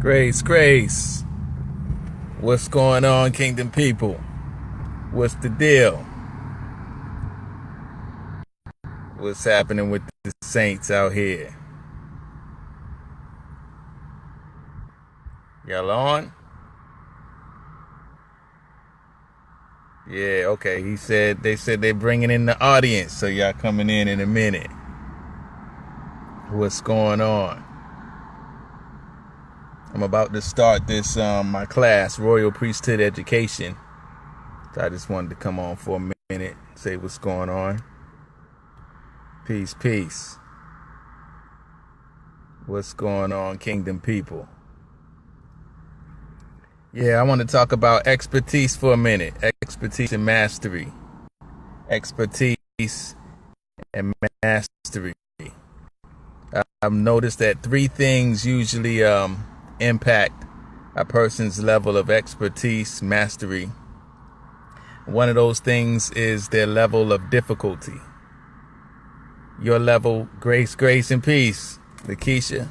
Grace. What's going on, Kingdom people? What's the deal? What's happening with the saints out here? Y'all on? Yeah, okay. They said they're bringing in the audience, so y'all coming in a minute. What's going on? I'm about to start this my class, Royal Priesthood Education. So I just wanted to come on for a minute, say what's going on. Peace. What's going on, Kingdom people? Yeah, I want to talk about expertise for a minute. Expertise and mastery. Expertise and mastery. I've noticed that three things usually impact a person's level of expertise, mastery. One of those things is their level of difficulty. Your level, grace and peace, Lakeisha.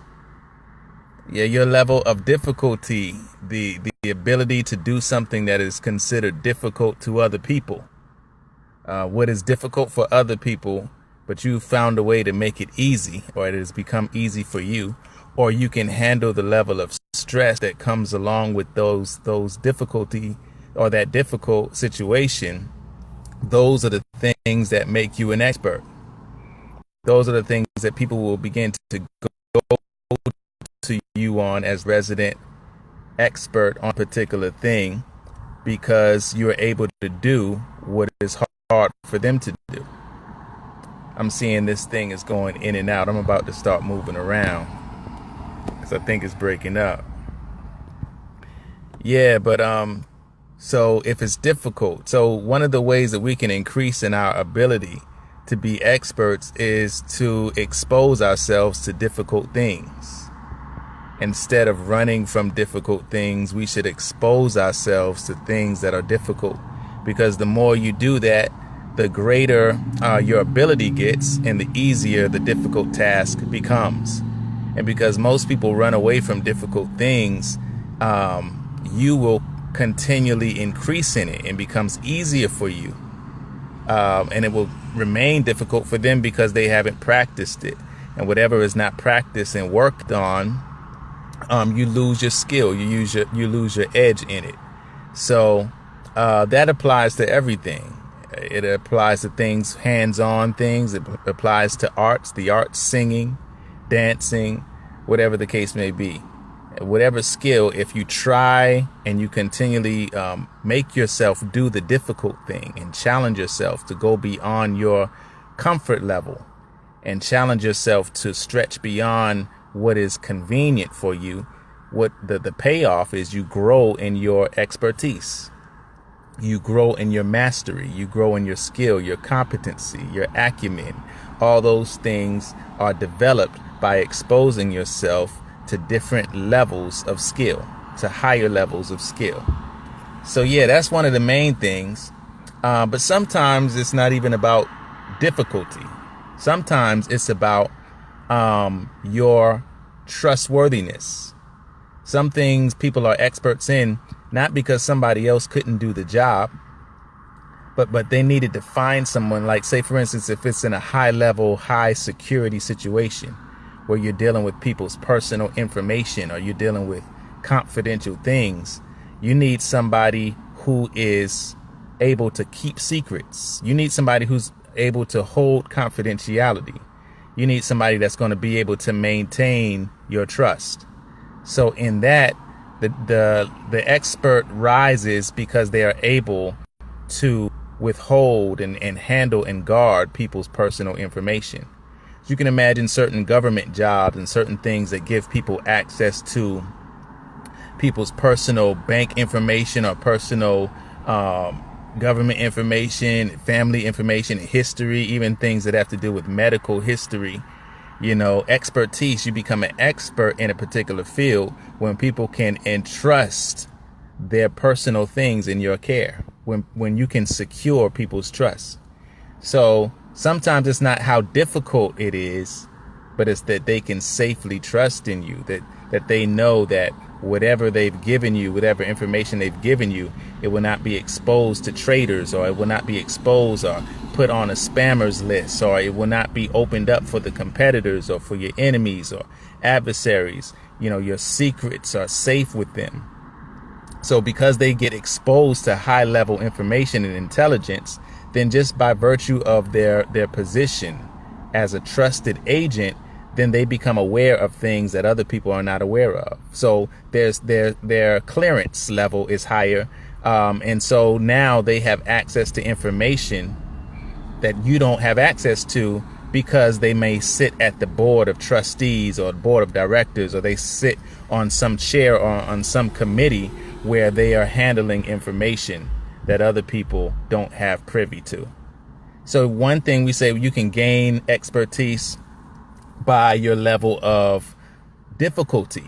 Yeah, your level of difficulty, the ability to do something that is considered difficult to other people. What is difficult for other people, but you found a way to make it easy, or it has become easy for you, or you can handle the level of stress that comes along with those difficulty or that difficult situation. Those are the things that make you an expert. Those are the things that people will begin to go to you on as resident expert on a particular thing, because you're able to do what is hard for them to do. I'm seeing this thing is going in and out. I'm about to start moving around because I think it's breaking up. Yeah, but so if it's difficult, so one of the ways that we can increase in our ability to be experts is to expose ourselves to difficult things. Instead of running from difficult things, we should expose ourselves to things that are difficult, because the more you do that, the greater your ability gets and the easier the difficult task becomes. And because most people run away from difficult things, you will continually increase in it and becomes easier for you. And it will remain difficult for them because they haven't practiced it. And whatever is not practiced and worked on, you lose your skill. You lose your edge in it. So that applies to everything. It applies to things, hands-on things. It applies to arts, the arts, singing, dancing, whatever the case may be. Whatever skill, if you try and you continually make yourself do the difficult thing and challenge yourself to go beyond your comfort level and challenge yourself to stretch beyond what is convenient for you, what the payoff is, you grow in your expertise. You grow in your mastery. You grow in your skill, your competency, your acumen. All those things are developed by exposing yourself to different levels of skill, to higher levels of skill. So yeah, that's one of the main things. But sometimes it's not even about difficulty. Sometimes it's about your trustworthiness. Some things people are experts in, not because somebody else couldn't do the job, but they needed to find someone, like, say, for instance, if it's in a high level, high security situation where you're dealing with people's personal information or you're dealing with confidential things, you need somebody who is able to keep secrets. You need somebody who's able to hold confidentiality. You need somebody that's going to be able to maintain your trust. So in that, the expert rises because they are able to withhold and handle and guard people's personal information. You can imagine certain government jobs and certain things that give people access to people's personal bank information or personal government information, family information, history, even things that have to do with medical history. Expertise. You become an expert in a particular field when people can entrust their personal things in your care, when you can secure people's trust. So sometimes it's not how difficult it is, but it's that they can safely trust in you, that they know that whatever they've given you, whatever information they've given you, it will not be exposed to traders, or it will not be exposed or put on a spammers list, or it will not be opened up for the competitors or for your enemies or adversaries. Your secrets are safe with them. So because they get exposed to high level information and intelligence, then just by virtue of their position as a trusted agent, then they become aware of things that other people are not aware of. So their clearance level is higher. And so now they have access to information that you don't have access to, because they may sit at the board of trustees or board of directors, or they sit on some chair or on some committee where they are handling information that other people don't have privy to. So one thing we say, you can gain expertise by your level of difficulty,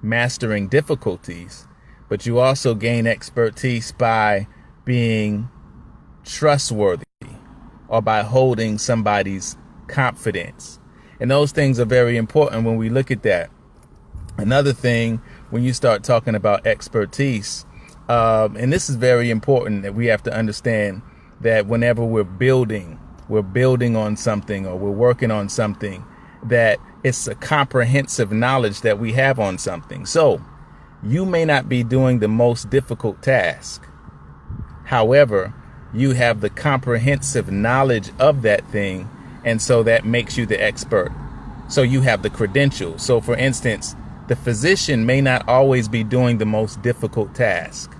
mastering difficulties, but you also gain expertise by being trustworthy or by holding somebody's confidence. And those things are very important when we look at that. Another thing, when you start talking about expertise, and this is very important, that we have to understand that whenever we're building on something, or we're working on something, that it's a comprehensive knowledge that we have on something. So you may not be doing the most difficult task. However, you have the comprehensive knowledge of that thing, and so that makes you the expert. So you have the credentials. So for instance, the physician may not always be doing the most difficult task.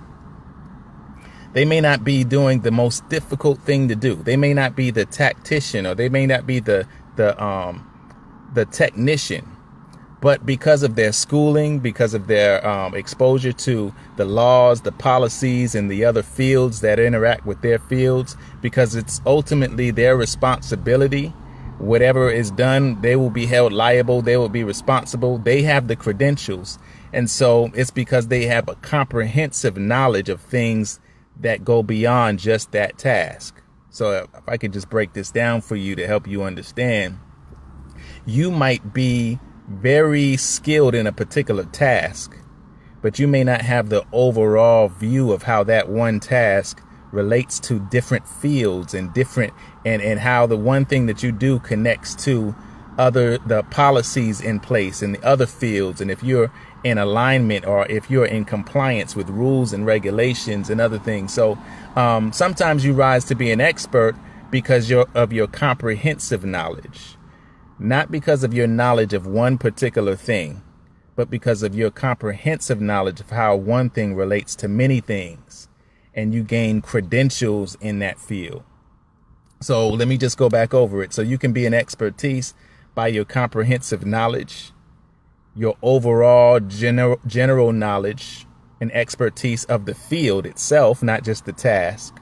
They may not be doing the most difficult thing to do. They may not be the tactician, or they may not be the technician. But because of their schooling, because of their exposure to the laws, the policies, and the other fields that interact with their fields, because it's ultimately their responsibility, whatever is done, they will be held liable. They will be responsible. They have the credentials. And so it's because they have a comprehensive knowledge of things that go beyond just that task. So if I could just break this down for you to help you understand, you might be very skilled in a particular task, but you may not have the overall view of how that one task relates to different fields and and how the one thing that you do connects to the policies in place in the other fields, and if you're in alignment or if you're in compliance with rules and regulations and other things. So sometimes you rise to be an expert because of your comprehensive knowledge. Not because of your knowledge of one particular thing, but because of your comprehensive knowledge of how one thing relates to many things, and you gain credentials in that field. So let me just go back over it. So you can be an expertise by your comprehensive knowledge, your overall general knowledge and expertise of the field itself, not just the task.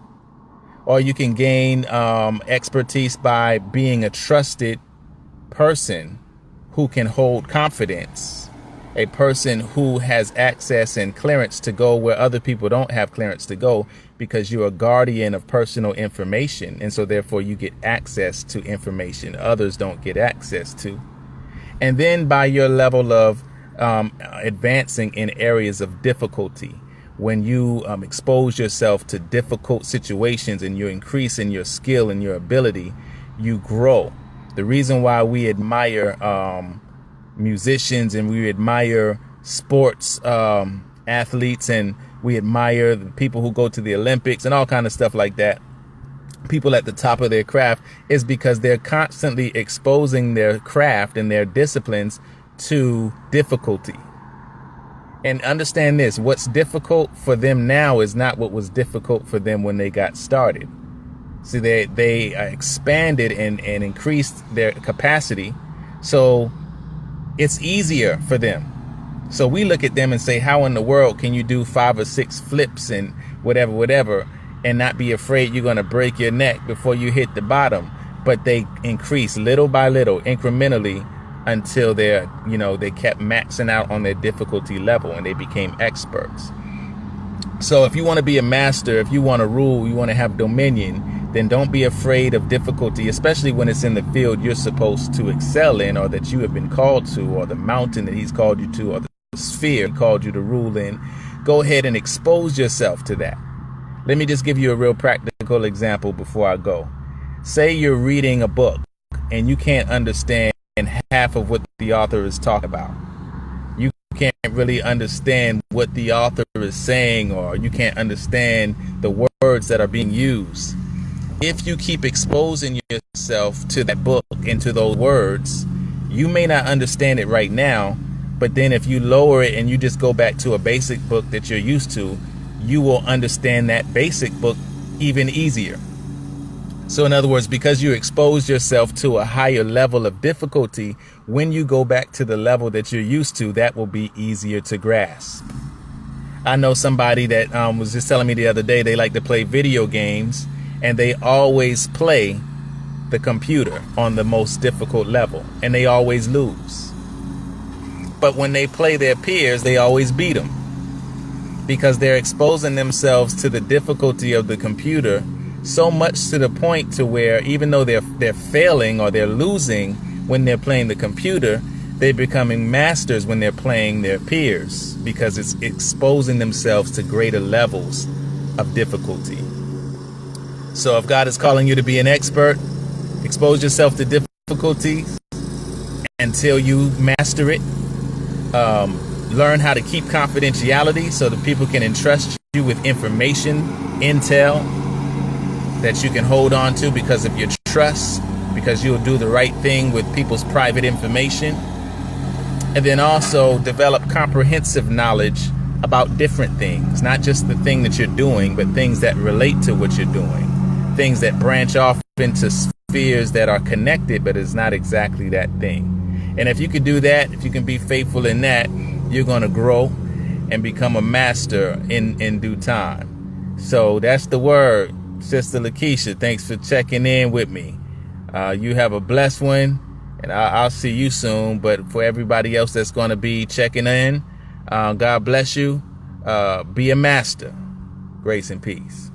Or you can gain expertise by being a trusted person who can hold confidence, a person who has access and clearance to go where other people don't have clearance to go, because you're a guardian of personal information. And so therefore you get access to information others don't get access to. And then by your level of advancing in areas of difficulty, when you expose yourself to difficult situations and you increase in your skill and your ability, you grow. The reason why we admire musicians and we admire sports athletes and we admire the people who go to the Olympics and all kind of stuff like that, people at the top of their craft, is because they're constantly exposing their craft and their disciplines to difficulty. And understand this, what's difficult for them now is not what was difficult for them when they got started. See, they expanded and increased their capacity, so it's easier for them. So we look at them and say, how in the world can you do 5 or 6 flips and whatever, and not be afraid you're going to break your neck before you hit the bottom? But they increase little by little, incrementally, until they kept maxing out on their difficulty level and they became experts. So if you want to be a master, if you want to rule, you want to have dominion, then don't be afraid of difficulty, especially when it's in the field you're supposed to excel in, or that you have been called to, or the mountain that he's called you to, or the sphere He called you to rule in, go ahead and expose yourself to that. Let me just give you a real practical example before I go. Say you're reading a book and you can't understand half of what the author is talking about. You can't really understand what the author is saying, or you can't understand the words that are being used. If you keep exposing yourself to that book and to those words, you may not understand it right now, but then if you lower it and you just go back to a basic book that you're used to, you will understand that basic book even easier. So in other words, because you expose yourself to a higher level of difficulty, when you go back to the level that you're used to, that will be easier to grasp. I know somebody that was just telling me the other day, they like to play video games and they always play the computer on the most difficult level and they always lose. But when they play their peers, they always beat them because they're exposing themselves to the difficulty of the computer so much to the point to where even though they're failing or they're losing when they're playing the computer, they're becoming masters when they're playing their peers because it's exposing themselves to greater levels of difficulty. So if God is calling you to be an expert, expose yourself to difficulties until you master it. Learn how to keep confidentiality so that people can entrust you with information, intel that you can hold on to because of your trust, because you'll do the right thing with people's private information. And then also develop comprehensive knowledge about different things, not just the thing that you're doing, but things that relate to what you're doing, things that branch off into spheres that are connected, but it's not exactly that thing. And if you can do that, if you can be faithful in that, you're going to grow and become a master in due time. So that's the word. Sister Lakeisha, thanks for checking in with me. You have a blessed one, and I'll see you soon. But for everybody else that's going to be checking in, God bless you. Be a master. Grace and peace.